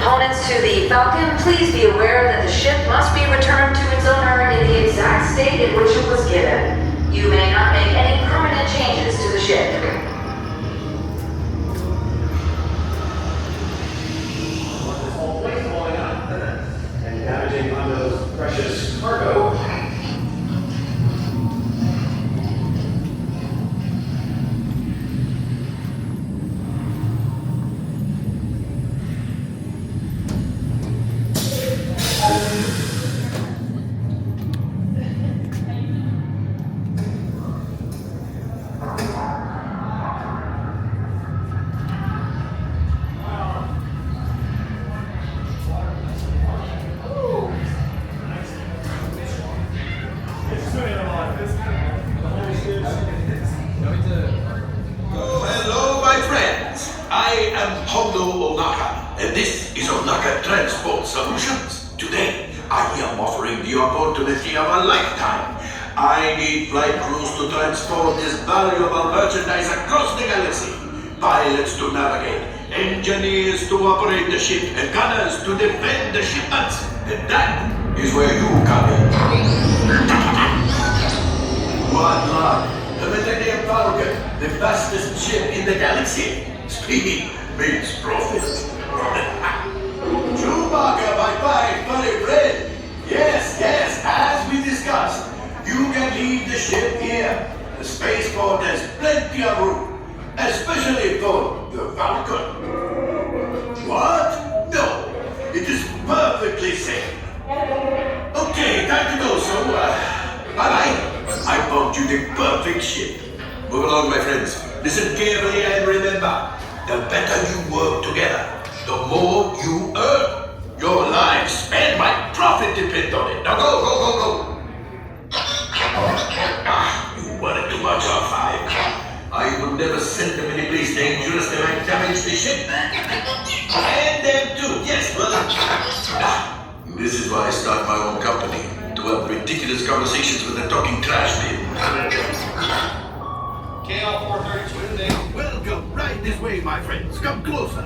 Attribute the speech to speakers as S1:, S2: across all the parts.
S1: components to the Falcon, please be aware that the ship must be returned to its owner in the exact state in which it was given. You may not make any permanent changes to the ship.
S2: This whole place blowing up and damaging Mando's precious cargo.
S3: Hello, my friends. I am and this is Onaka Transport Solutions. Today, I am offering the opportunity of a lifetime. I need flight crews to transport this valuable merchandise across the galaxy. Pilots to navigate, engineers to operate the ship, and gunners to defend the shipments. And that is where you come in. What luck! The Millennium Falcon, the fastest ship in the galaxy. Speed means profit. Chewbacca, my fine, funny friend. Yes, as we discussed, you can leave the ship here. The spaceport has plenty of room, especially for the Falcon. What? No, it is perfectly safe. Okay, time to go, so, bye-bye. I found you the perfect ship. Move along, my friends. Listen carefully and remember, the better you work together, the more you earn. Your lives and my profit depend on it. Now go. You wanted too much, R5. I would never send them anyplace dangerous that might damage the ship. And them too, yes, brother. This is why I start my own company. To have ridiculous conversations with a talking trash bin.
S2: KL 432.
S3: Welcome, right this way, my friends. Come closer.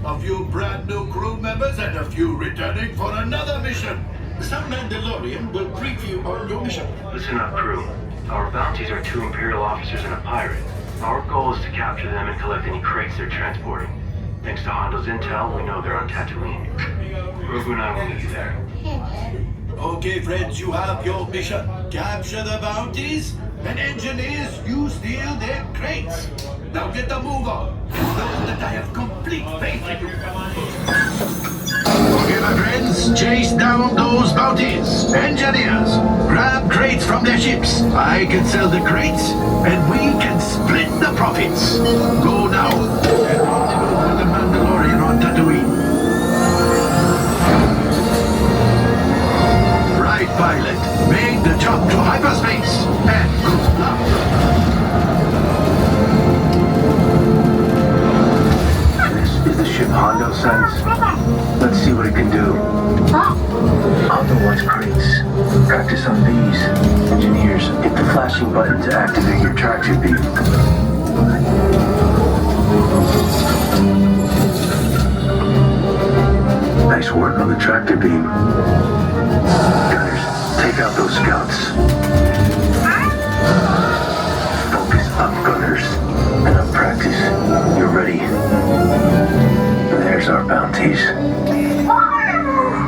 S3: A few brand new crew members and a few returning for another mission. Some Mandalorian will brief you on your mission.
S4: Listen up, crew. Our bounties are 2 Imperial officers and a pirate. Our goal is to capture them and collect any crates they're transporting. Thanks to Hondo's intel, we know they're on Tatooine. Grogu and I will meet you there.
S3: Okay, friends, you have your mission. Capture the bounties, and engineers, you steal their crates. Now get the move on. Know that I have complete faith in you. Okay, my friends, chase down those bounties. Engineers, grab crates from their ships. I can sell the crates, and we can split the profits. Go now, and rendezvous with the Mandalorian on Tatooine. Right, pilot. Make the jump to hyperspace, and good luck.
S4: This is the ship Hondo sends. Let's see what it can do. Hondo wants crates. Practice on these. Engineers, hit the flashing button to activate your tractor beam. Nice work on the tractor beam. Gunners, take out those scouts. Focus up, gunners. And up practice. You're ready. There's our bounties.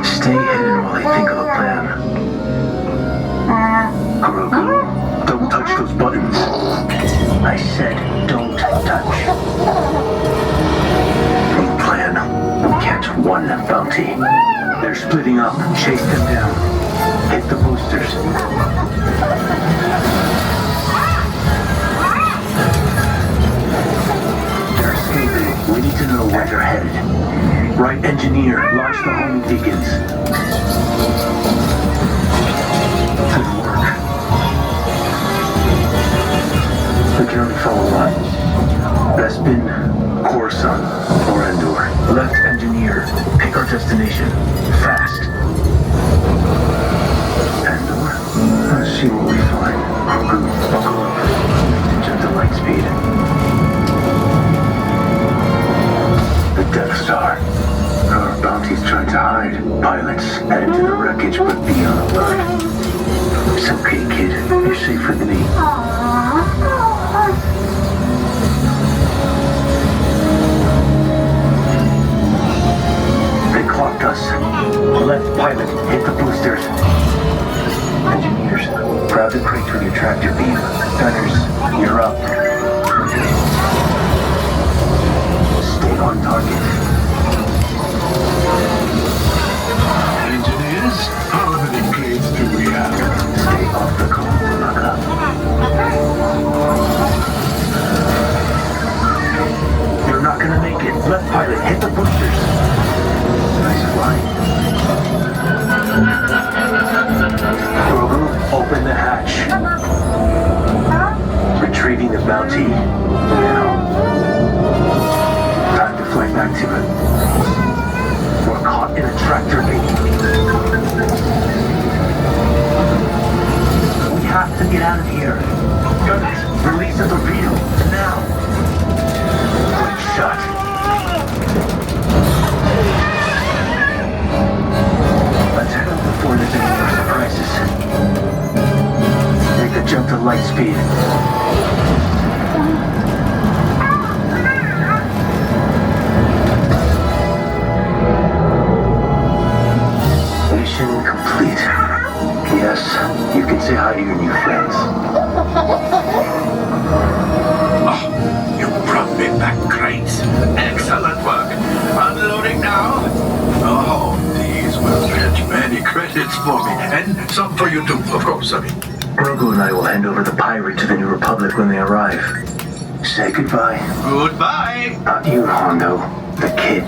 S4: Stay hidden while I think of a plan. Grogu, don't touch those buttons. I said don't touch. New plan. We catch one bounty. They're splitting up. Chase them down. Hit the boosters. They're escaping. We need to know where they're headed. Right, engineer. Launch the homing beacons. Good work. We can only follow one. Bespin, Coruscant, or Endor. Left, engineer. Pick our destination. Fast. Endor? Let's see what we find. Grogu, buckle up. Check the light speed. The Death Star. pilots headed to the wreckage, but be on alert. It's okay, kid. You're safe with me. They clocked us. Left pilot, hit the boosters. Engineers, grab the crates with your tractor beam. Gunners, you're up. Stay on target.
S5: Engineers, how many crates do we have?
S4: Stay off the call, Naka. You're not gonna make it. Left pilot, hit the boosters. Nice flying. Grogu, open the hatch. Retrieving the bounty. Now. Time to fly back to it. We're caught in a tractor beam. We have to get out of here. Gunners, release the torpedo. Now. Great shot. Let's head up before there's any more surprises. Make the jump to light speed. Mission complete. Yes, you can say hi to your new friends.
S3: Oh, you brought me back crates. Excellent work. Unloading now. Oh, these will fetch many credits for me. And some for you too, of course, I mean.
S4: Grogu and I will hand over the pirate to the New Republic when they arrive. Say goodbye.
S3: Goodbye.
S4: Not you, Hondo. The kid.